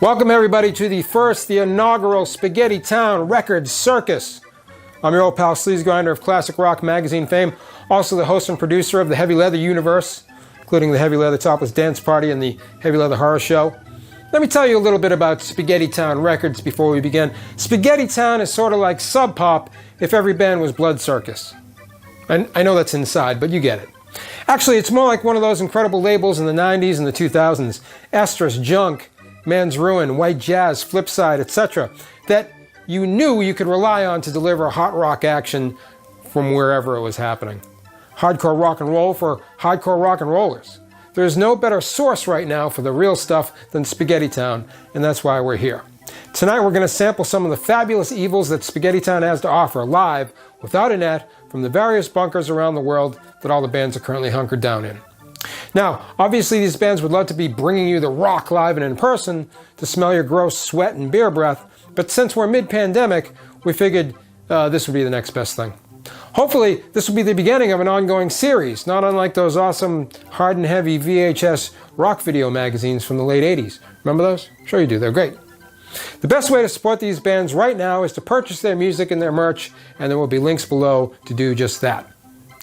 Welcome everybody to the inaugural Spaghetty Town Records Circus. I'm your old pal Sleazegrinder of classic rock magazine fame, also the host and producer of the Heavy Leather universe, including the Heavy Leather Topless Dance Party and the Heavy Leather Horror Show. Let me tell you a little bit about Spaghetty Town Records before we begin. Spaghetty Town is sort of like Sub Pop if every band was Blood Circus. And I know that's inside, but you get it. Actually, it's more like one of those incredible labels in the 90s and the 2000s, Estrus, Junk, Man's Ruin, White Jazz, Flipside, etc., that you knew you could rely on to deliver hot rock action from wherever it was happening. Hardcore rock and roll for hardcore rock and rollers. There's no better source right now for the real stuff than Spaghetty Town, and that's why we're here. Tonight we're going to sample some of the fabulous evils that Spaghetty Town has to offer live, without a net, from the various bunkers around the world that all the bands are currently hunkered down in. Now, obviously these bands would love to be bringing you the rock live and in person to smell your gross sweat and beer breath, but since we're mid-pandemic, we figured this would be the next best thing. Hopefully, this will be the beginning of an ongoing series, not unlike those awesome hard and heavy VHS rock video magazines from the late 80s. Remember those? Sure you do, they're great. The best way to support these bands right now is to purchase their music and their merch, and there will be links below to do just that.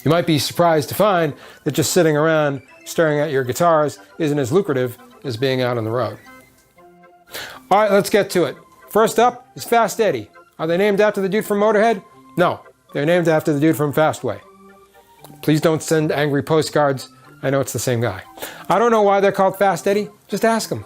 You might be surprised to find that just sitting around staring at your guitars isn't as lucrative as being out on the road. All right, let's get to it. First up is Fast Eddy. Are they named after the dude from Motorhead? No, they're named after the dude from Fastway. Please don't send angry postcards. I know it's the same guy. I don't know why they're called Fast Eddy. Just ask them.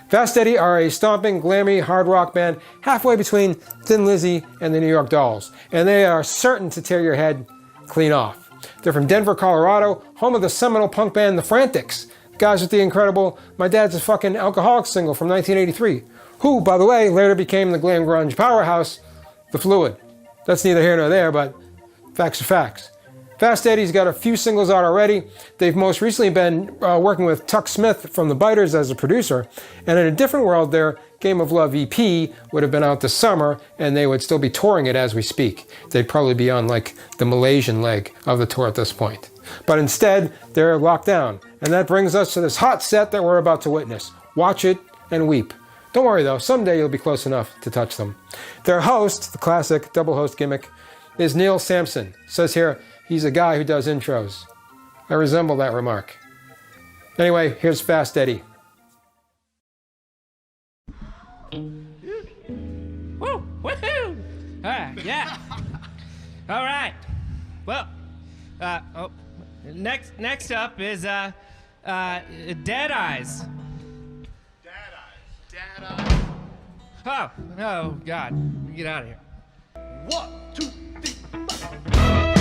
Fast Eddy are a stomping, glammy, hard rock band halfway between Thin Lizzy and the New York Dolls, and they are certain to tear your head clean off. They're from Denver, Colorado, home of the seminal punk band The Frantics, guys with the incredible My Dad's a Fucking Alcoholic single from 1983, who, by the way, later became the glam grunge powerhouse, The Fluid. That's neither here nor there, but facts are facts. Fast Eddy's got a few singles out already. They've most recently been working with Tuck Smith from The Biters as a producer, and in a different world, their Game of Love EP would have been out this summer, and they would still be touring it as we speak. They'd probably be on like the Malaysian leg of the tour at this point. But instead, they're locked down, and that brings us to this hot set that we're about to witness. Watch it and weep. Don't worry though, someday you'll be close enough to touch them. Their host, the classic double host gimmick, is Neil Sampson. It says here, he's a guy who does intros. I resemble that remark. Anyway, here's Fast Eddy. Woo! Woohoo! Yeah. All right. Well, next up is Dead Eyes. Dad eyes. Oh God! Get out of here. 1, 2, 3, 4.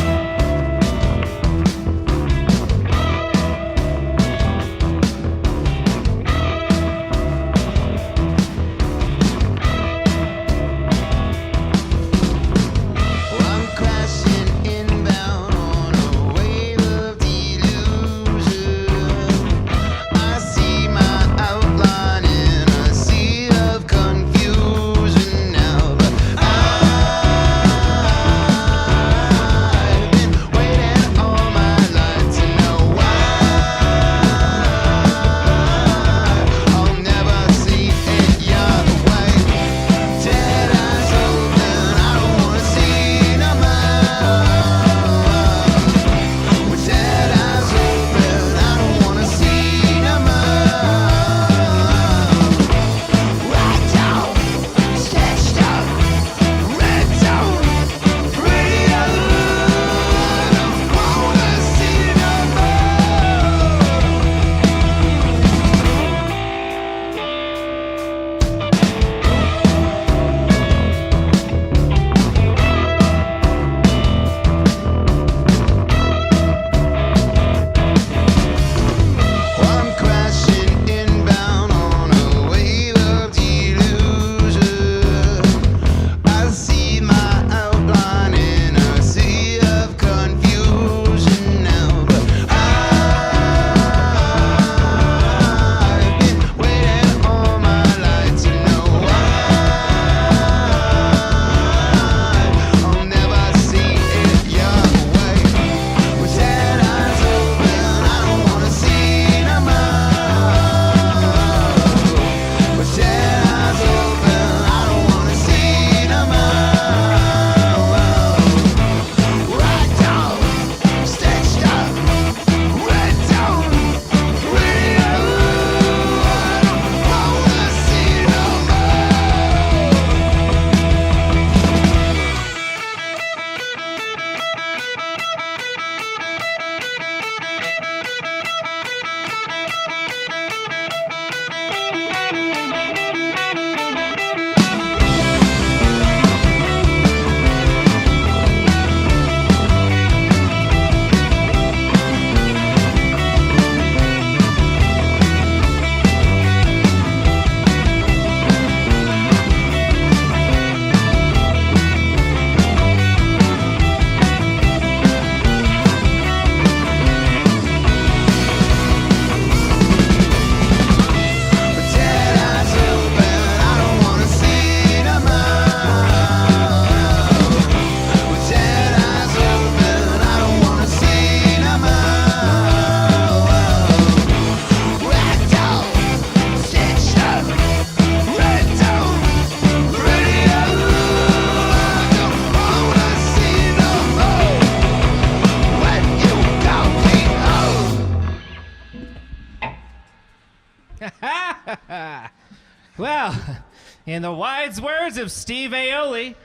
In the wise words of Steve Aoli,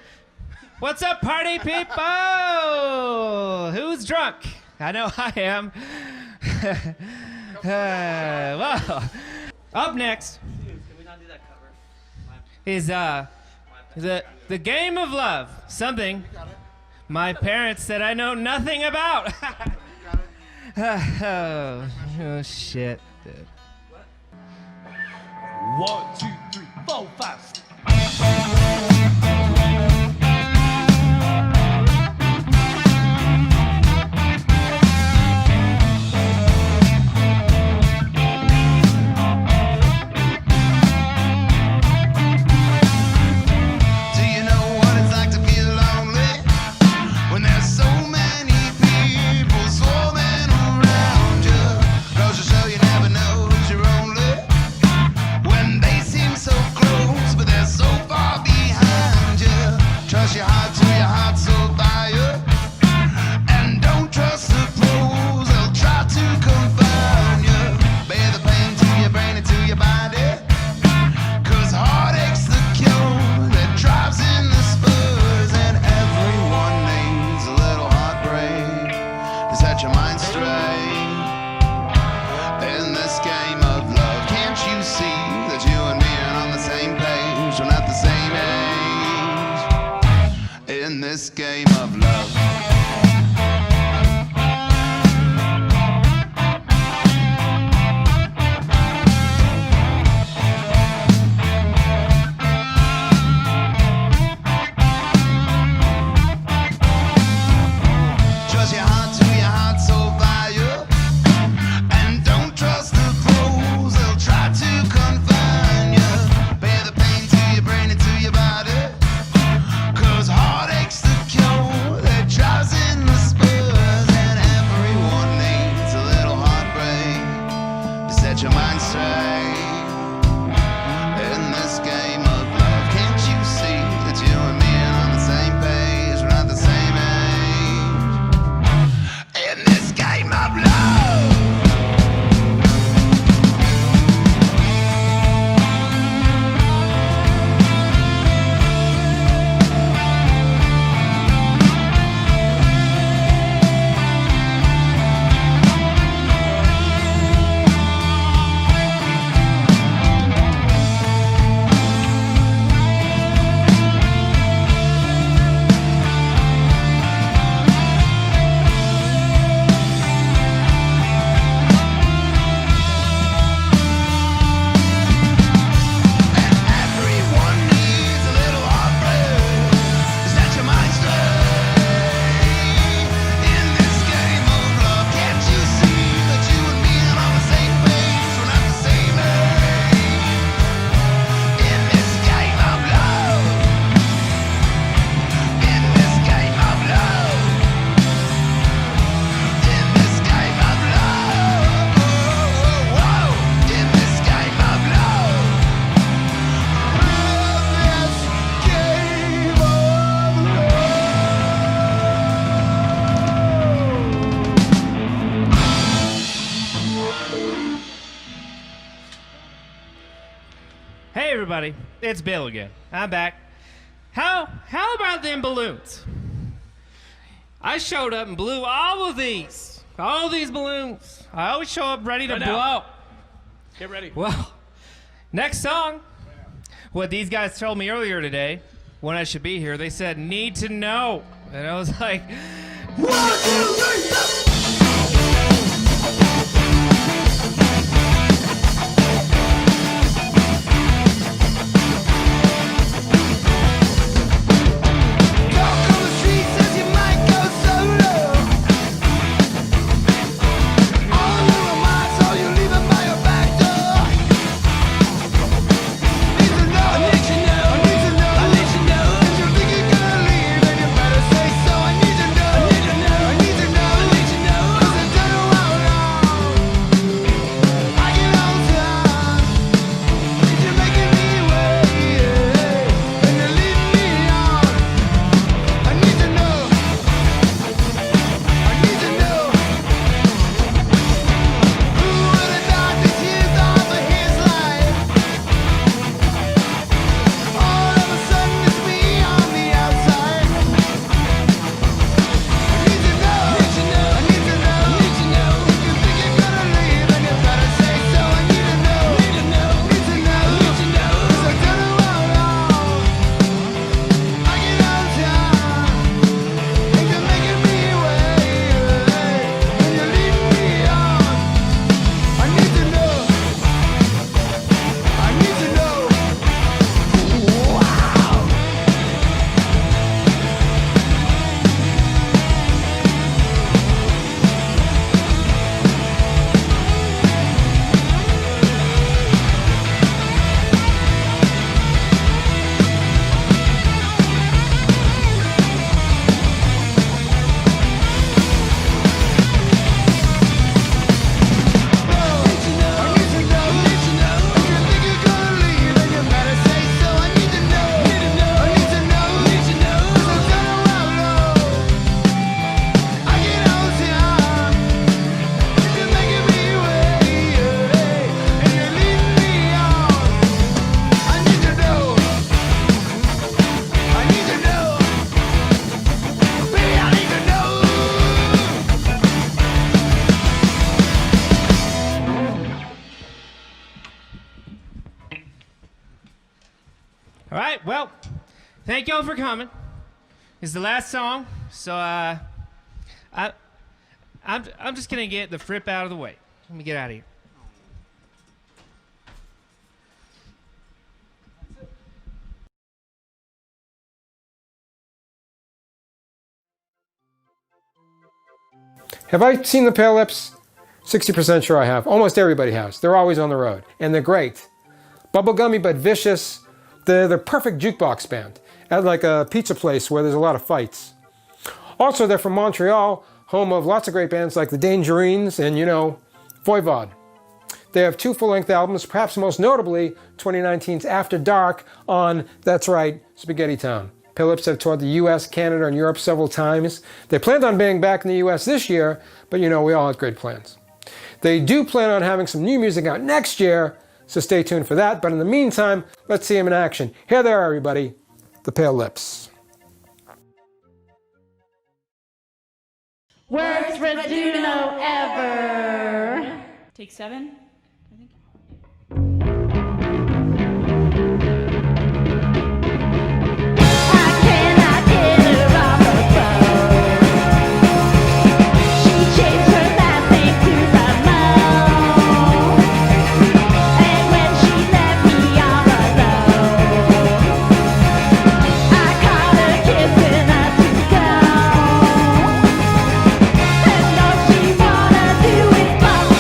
what's up, party people? Who's drunk? I know I am. Well, up next is the game of love. Something my parents said I know nothing about. Oh, shit, dude. 1, 2, 3, 4, 5, 6. Do you know what it's like to feel lonely when there's so many people swarming around you? Goes to show you never know who's your only when they seem so close, but they're so far behind you. Trust your heart to your heart's so fire, and don't trust the pros. They'll try to confound you. Bear the pain to your brain and to your body, 'cause heartache's the cure that drives in the spurs, and everyone needs a little heartbreak to set your mind straight. In this game of love, can't you see that you and me are on the same page? We're not the same age. In this game of love. Trust your heart to your heart's so fire, and don't trust the pros. They'll try to confine you. Bear the pain to your brain and to your body, 'cause heartache's the cure that drives in the spurs, and everyone needs a little heartbreak to set your mind straight. In this game of love, can't you see that you and me are on the same page? We're not the same age. In this game of love. Everyone needs a little heartbreak to set your mind straight. In this game of love, can't you see that you and me are on the same page? We're not the same age. In this game of love. In this game of love. In this game of love. Whoa. In this game of love. Hey everybody, it's Bill again. I'm back. How about them balloons? I showed up and blew all these balloons. I always show up ready to Right blow. now. Get ready. Well, next song. What these guys told me earlier today when I should be here, they said need to know, and I was like, 1, 2, 3, go! Talk on the street says you might go solo. All a little mind, so you leave it by your back door. Need to know, I need to know, I need to know, I need to know. If you think you're gonna leave, then you better say so. I need to know, I need to know, I need to know, I need to know. thank y'all for coming. It's the last song, so I'm just gonna get the fripp out of the way. Let me get out of here. Have I seen the Pale Lips? 60% sure I have. Almost everybody has. They're always on the road, and they're great. Bubblegummy but vicious. They're the perfect jukebox band at like a pizza place where there's a lot of fights. Also, they're from Montreal, home of lots of great bands like the Dangerines and, you know, Voivod. They have 2 full-length albums, perhaps most notably 2019's After Dark on, that's right, Spaghetty Town. Pale Lips have toured the US, Canada, and Europe several times. They planned on being back in the US this year, but you know, we all had great plans. They do plan on having some new music out next year, so stay tuned for that. But in the meantime, let's see them in action. Here they are, everybody, the Pale Lips. Worst Reduno ever. Take 7, I think. I cannot get her on the phone. She changed her last name to Ramon. And when she left me all alone, I caught her kissing us to go. And all she wanna do is fuck.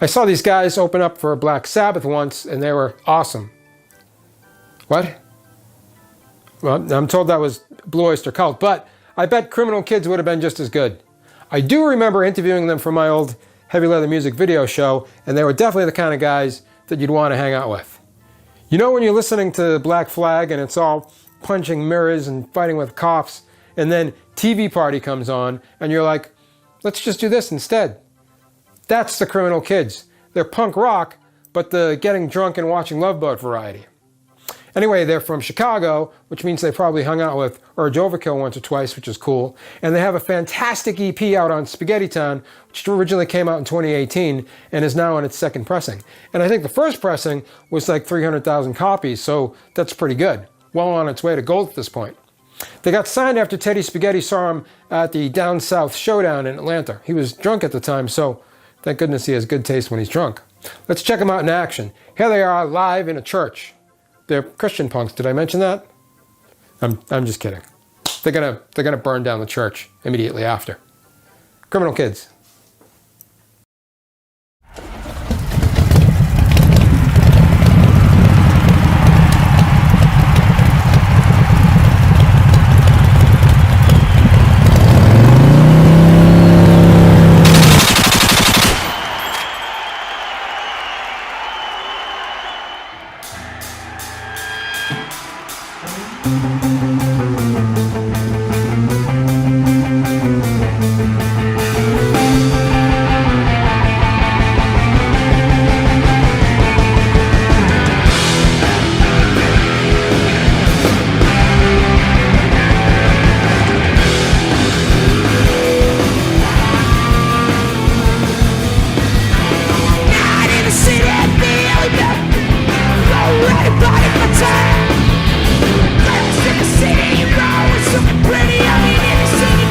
I saw these guys open up for Black Sabbath once, and they were awesome. What? Well, I'm told that was Blue Oyster Cult, but I bet Criminal Kids would have been just as good. I do remember interviewing them for my old Heavy Leather Music video show, and they were definitely the kind of guys that you'd want to hang out with. You know when you're listening to Black Flag and it's all punching mirrors and fighting with cops, and then TV Party comes on, and you're like, let's just do this instead. That's the Criminal Kids. They're punk rock, but the getting drunk and watching Love Boat variety. Anyway, they're from Chicago, which means they probably hung out with Urge Overkill once or twice, which is cool. And they have a fantastic EP out on Spaghetty Town, which originally came out in 2018 and is now on its second pressing. And I think the first pressing was like 300,000 copies, so that's pretty good. Well on its way to gold at this point. They got signed after Teddy Spaghetty saw him at the Down South Showdown in Atlanta. He was drunk at the time, so thank goodness he has good taste when he's drunk. Let's check them out in action. Here they are live in a church. They're Christian punks. Did I mention that? I'm just kidding. They're gonna burn down the church immediately after. Criminal Kids. Pretty, I mean,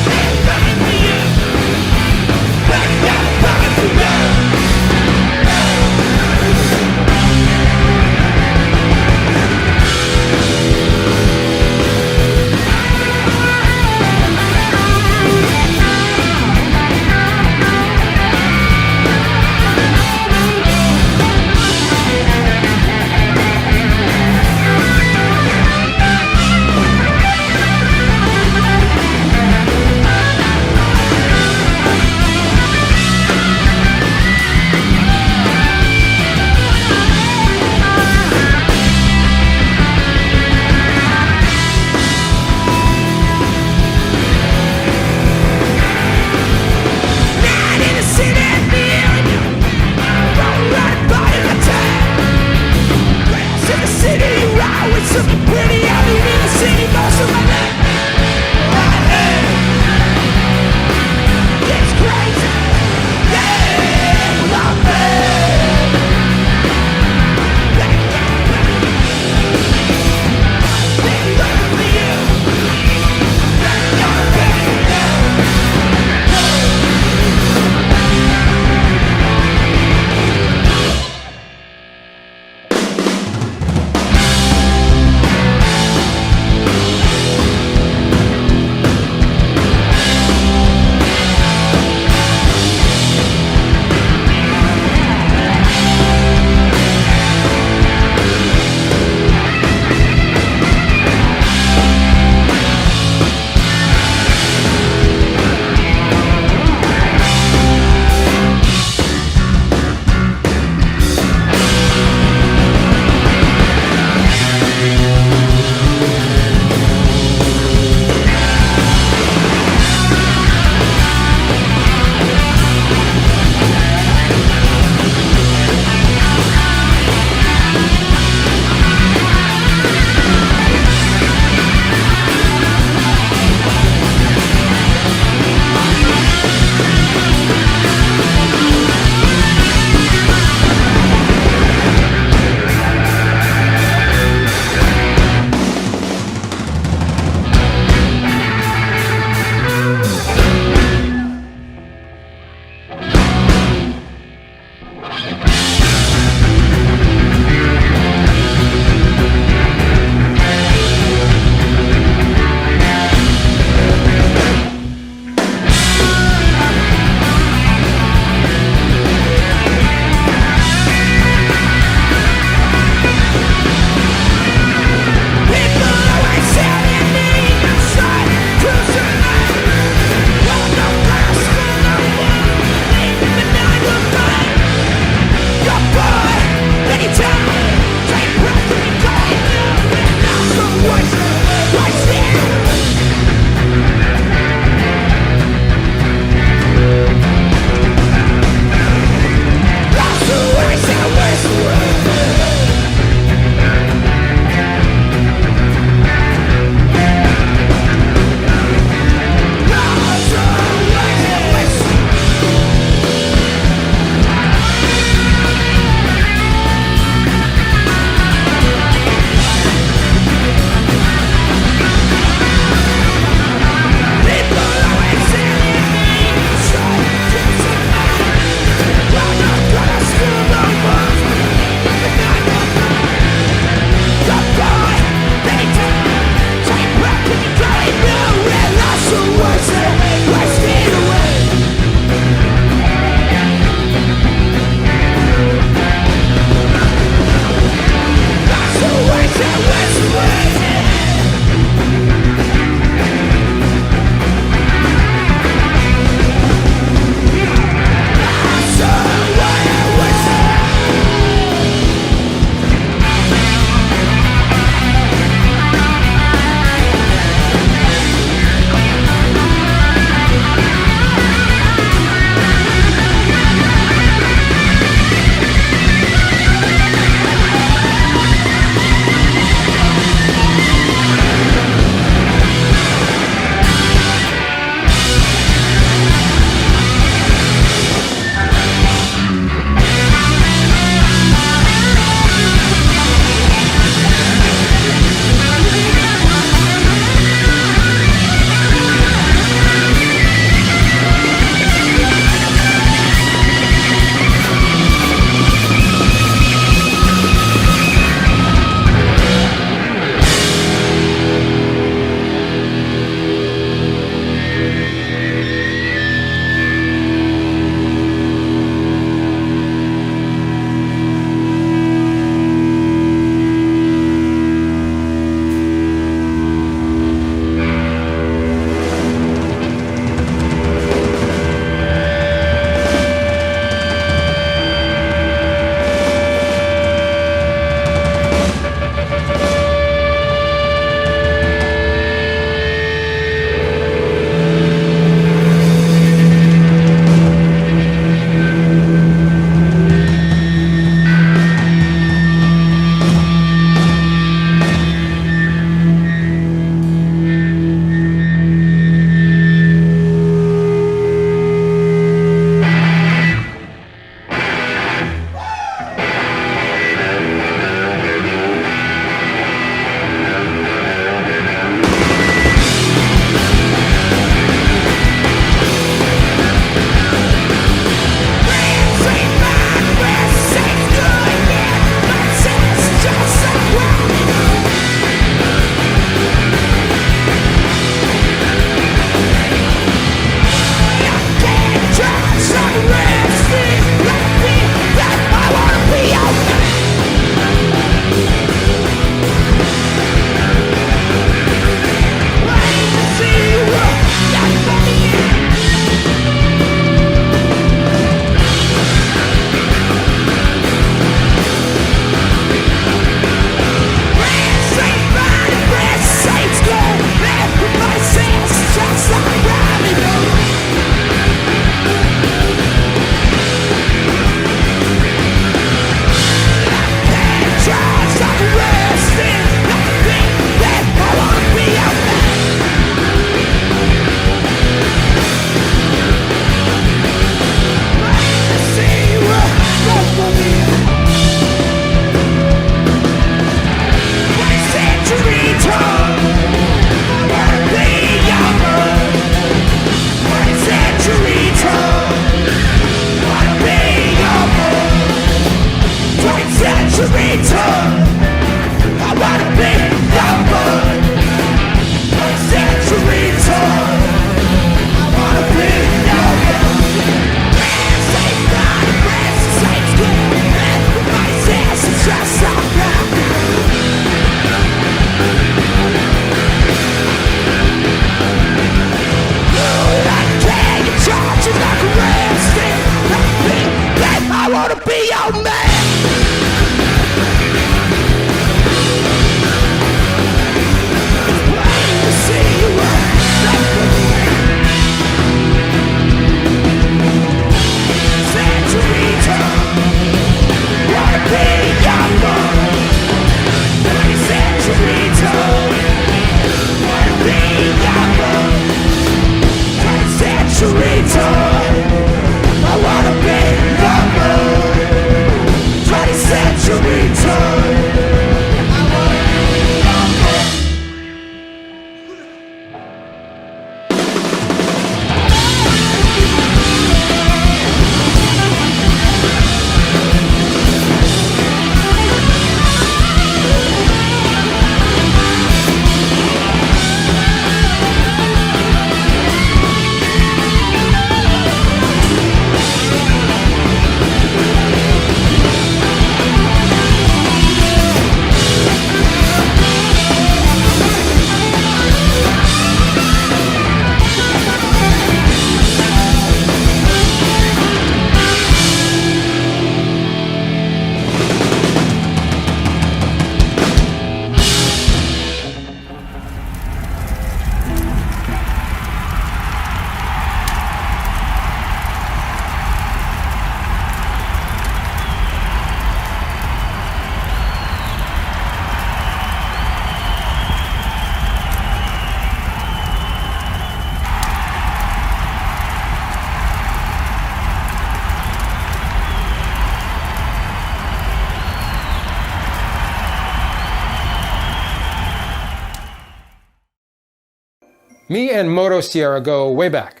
Me and Motosierra go way back.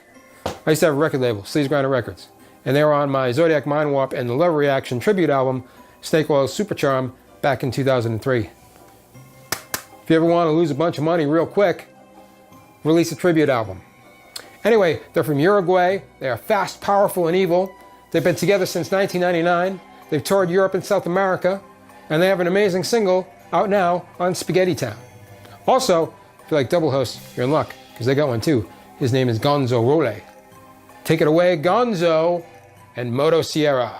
I used to have a record label, Sleazegrinder Records, and they were on my Zodiac Mind Warp and the Love Reaction tribute album, Snake Oil Super Charm, back in 2003. If you ever want to lose a bunch of money real quick, release a tribute album. Anyway, they're from Uruguay. They are fast, powerful, and evil. They've been together since 1999. They've toured Europe and South America, and they have an amazing single out now on Spaghetty Town. Also, if you like double hosts, you're in luck, because they got one too. His name is Gonzo Role. Take it away, Gonzo and Motosierra.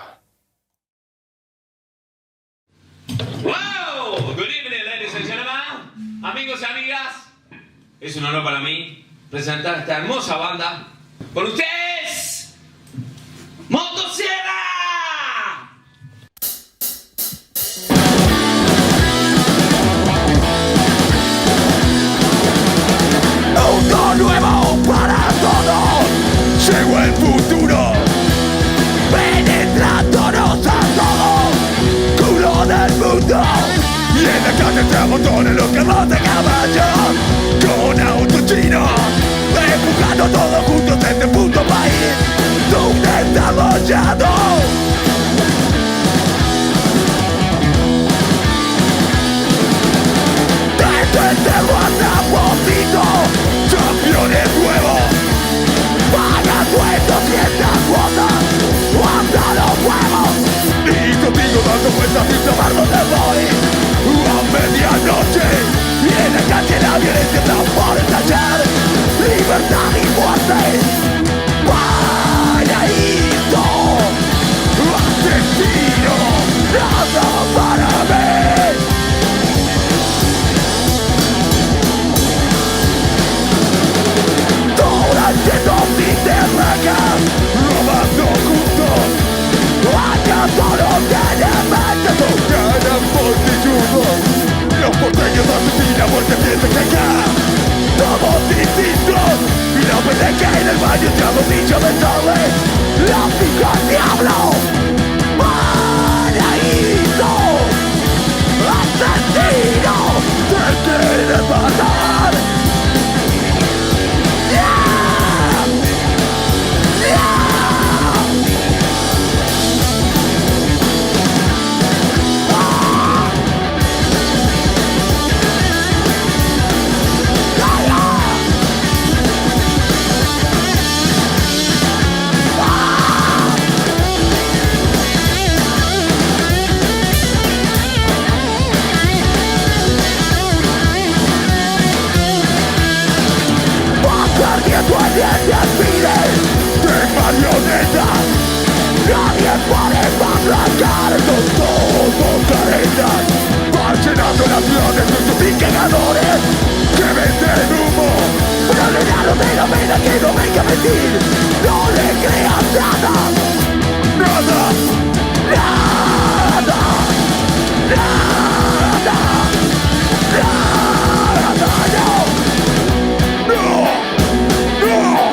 Wow! Good evening, ladies and gentlemen, amigos y amigas. Es un honor para mí presentar esta hermosa banda con ustedes, Motosierra. Mundo nuevo para todos. Llegó el futuro, penetrándonos a todos. Culo del mundo. Y en la calle te amontonan los carros de caballo con autos chinos, empujando todos juntos en este puto país subdesarrollado. Desde este guardapocito, campeones nuevos, paga 200 cuotas, hasta los huevos. Y contigo dando vueltas sin saber dónde voy, a medianoche. Y en la calle la violencia está por estallar, libertad y muerte. Paraíso, asesino, nada para mí. Haciendo mis derracas, robando juntos. Acá solo tienen mente, no tienen multitudes. Los porteños asesinan porque piensan que acá somos distintos. Y la vez que en el baño te hago dicho de tarde, la pica al diablo. Paraíso, asesino, te quieren matar. Nadie puede aplacar, son todos caretas. Van llenando las ciudades de sus indicadores que venden humo. Pero le da de la pena que no venga a mentir. No le creas nada. Nada. Nada. Nada. Nada. No. No. No.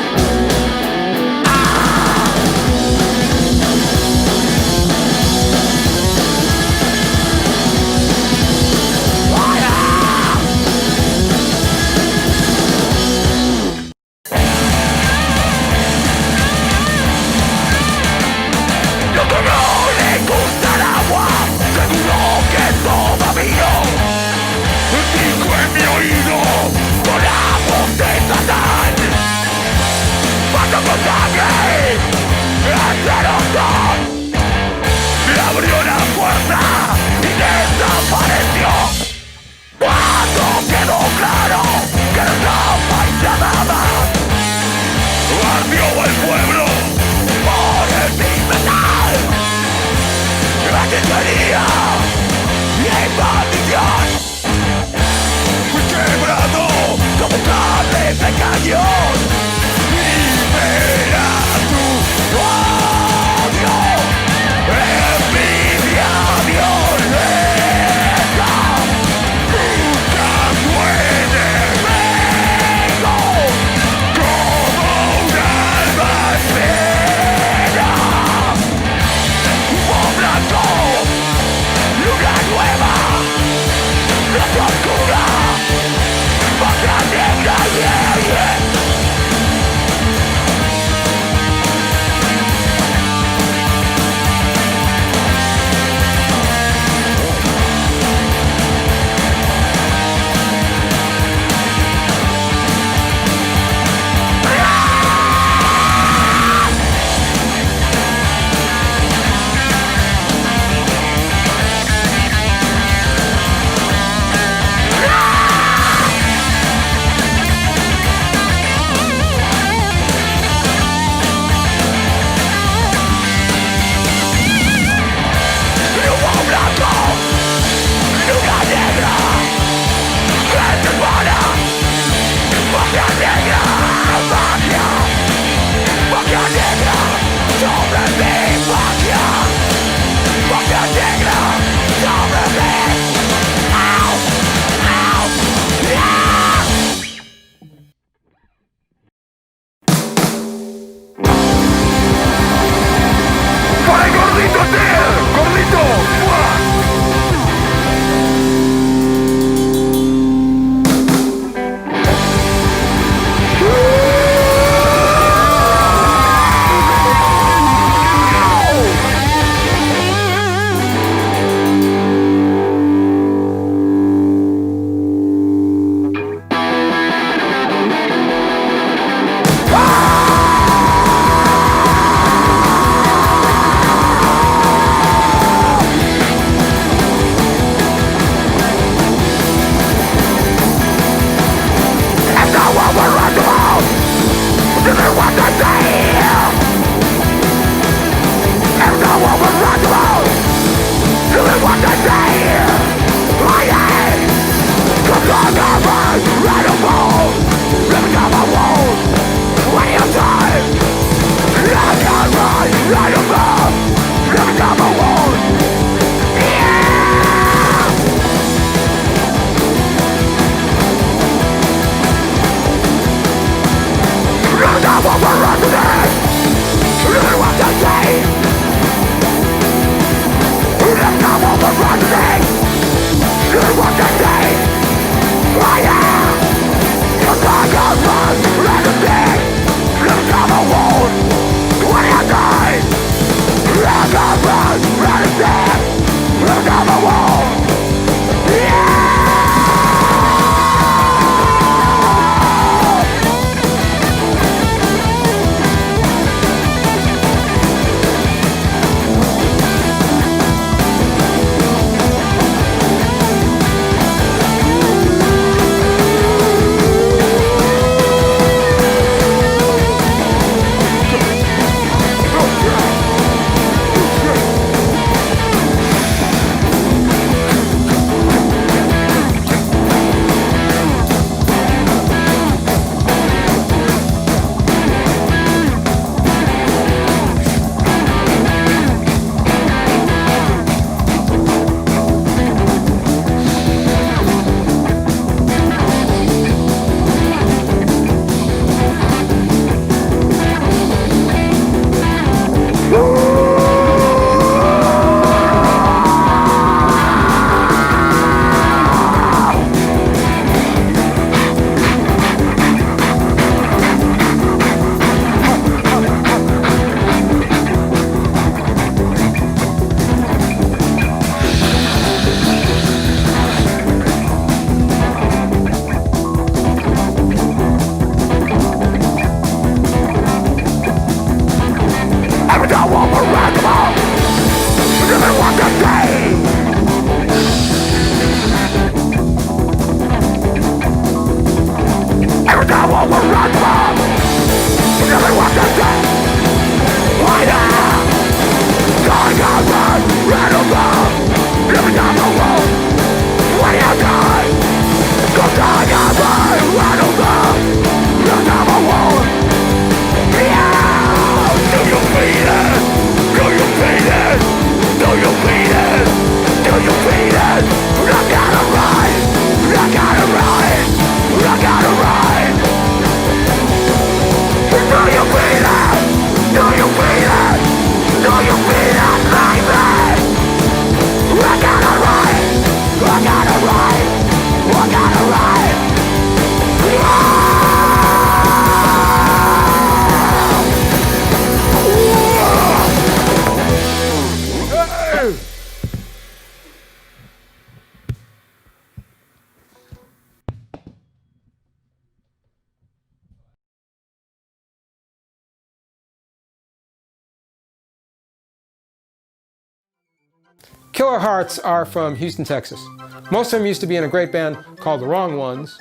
Killer Hearts are from Houston, Texas. Most of them used to be in a great band called The Wrong Ones,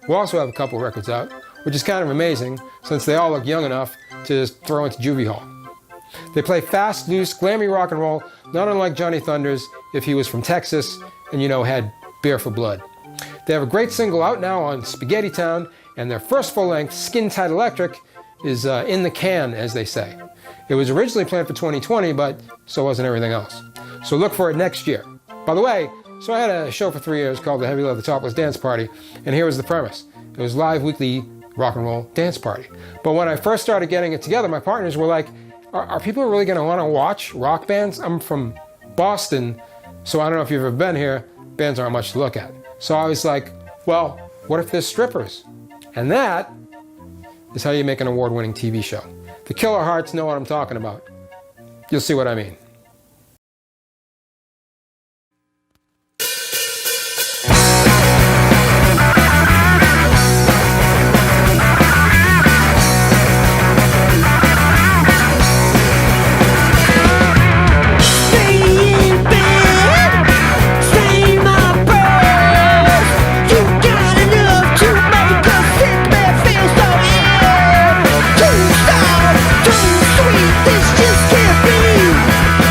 who also have a couple records out, which is kind of amazing since they all look young enough to just throw into juvie hall. They play fast, loose, glammy rock and roll, not unlike Johnny Thunders if he was from Texas and, you know, had beer for blood. They have a great single out now on Spaghetty Town, and their first full-length, Skin Tight Electric, is in the can, as they say. It was originally planned for 2020, but so wasn't everything else. So look for it next year. By the way, so I had a show for 3 years called the Heavy Leather Topless Dance Party, and here was the premise. It was live weekly rock and roll dance party. But when I first started getting it together, my partners were like, are people really going to want to watch rock bands? I'm from Boston, so I don't know if you've ever been here. Bands aren't much to look at. So I was like, well, what if there's strippers? And that is how you make an award-winning TV show. The Killer Hearts know what I'm talking about. You'll see what I mean. This just can't be.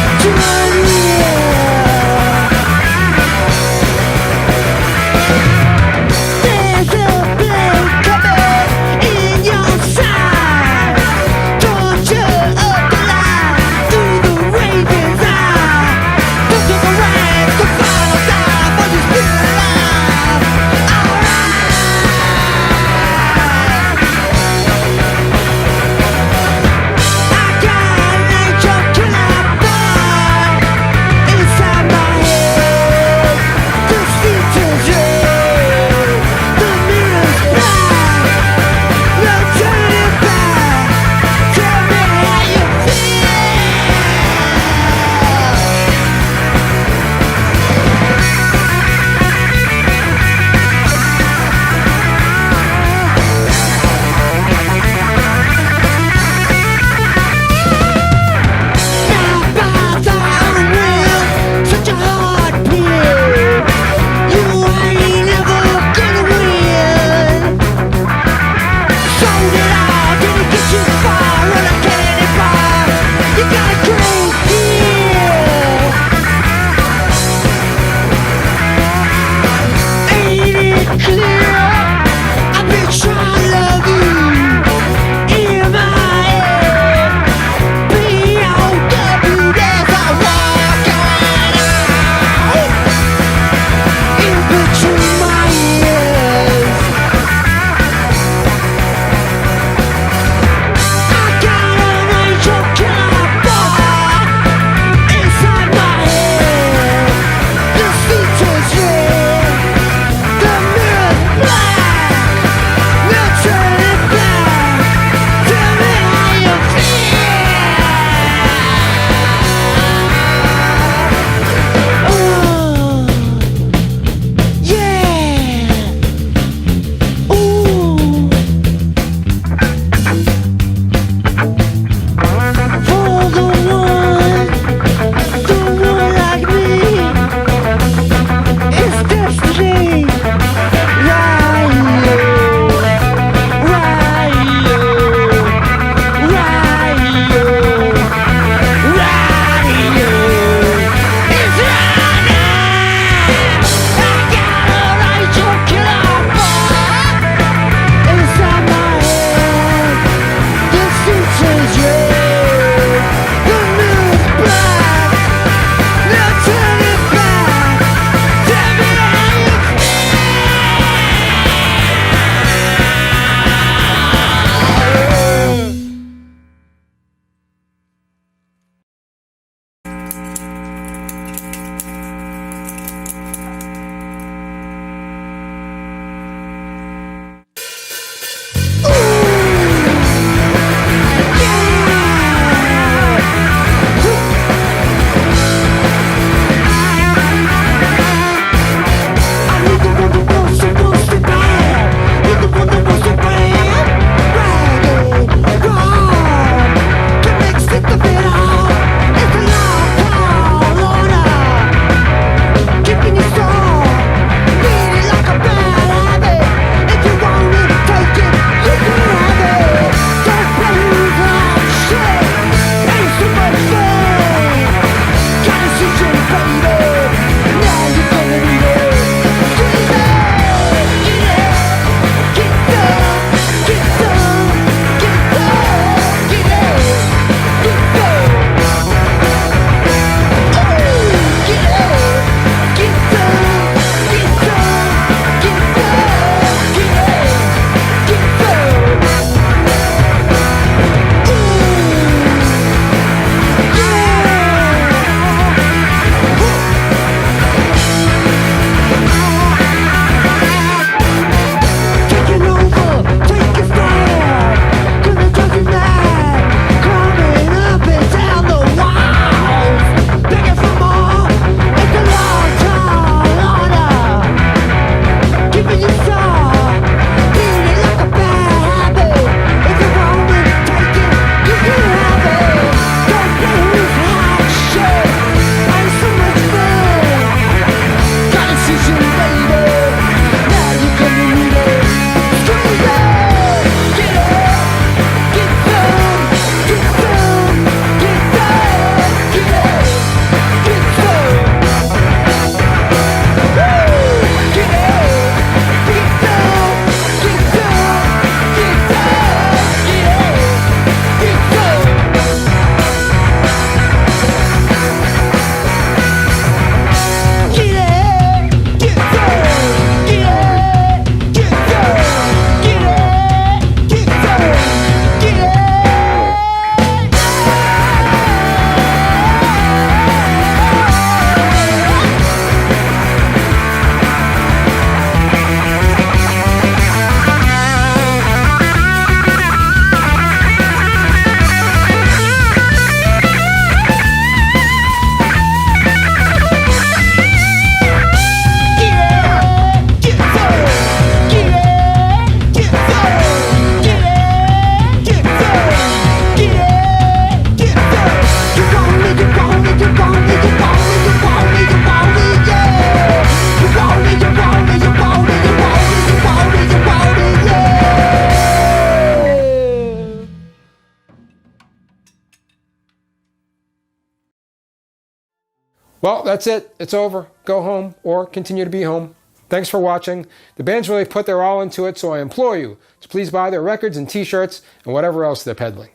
Well, that's it. It's over. Go home or continue to be home. Thanks for watching. The band's really put their all into it, so I implore you to please buy their records and t-shirts and whatever else they're peddling.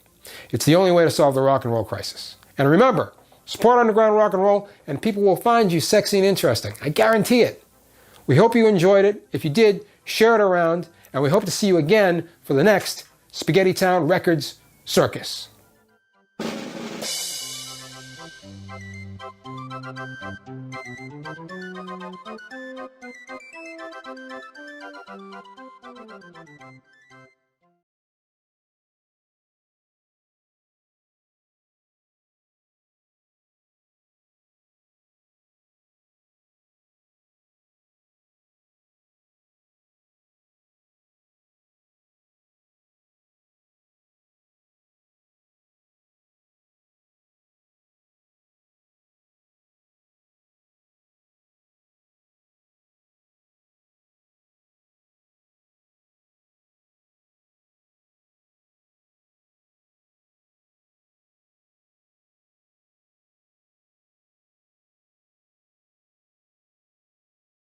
It's the only way to solve the rock and roll crisis. And remember, support underground rock and roll and people will find you sexy and interesting. I guarantee it. We hope you enjoyed it. If you did, share it around, and we hope to see you again for the next Spaghetty Town Records Circus.